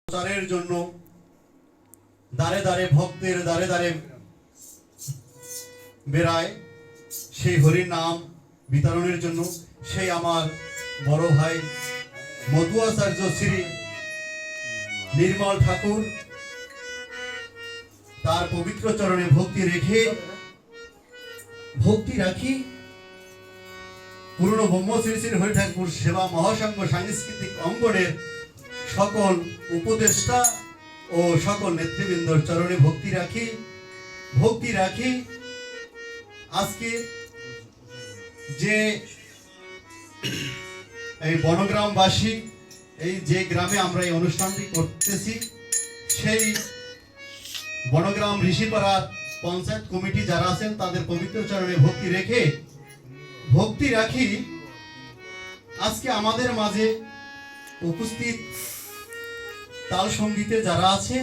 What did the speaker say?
প্রচারের জন্য দাঁড়ে দাঁড়ে ভক্তের দাঁড়ে দাঁড়ে বেড়ায় সেই হরির নাম বিতরণের জন্য। সেই আমার বড় ভাই মধুআচার্য শ্রী নির্মল ঠাকুর তার পবিত্র চরণে ভক্তি রাখি পুরনো ব্রহ্ম শ্রী শ্রী হরি ঠাকুর সেবা মহাসংঘ সাংস্কৃতিক অঙ্গনের সকল উপদেষ্টা ও সকল নেতৃবৃন্দর চরণে ভক্তি রাখি। আজকে যে এই বনগ্রামবাসী, এই যে গ্রামে আমরা এই অনুষ্ঠানটি করতেছি, সেই বনগ্রাম ঋষিপাড়ার পঞ্চায়েত কমিটি যারা আছেন তাদের পবিত্র চরণে ভক্তি রাখি। আজকে আমাদের মাঝে উপস্থিত তাল সঙ্গীতে যারা আছে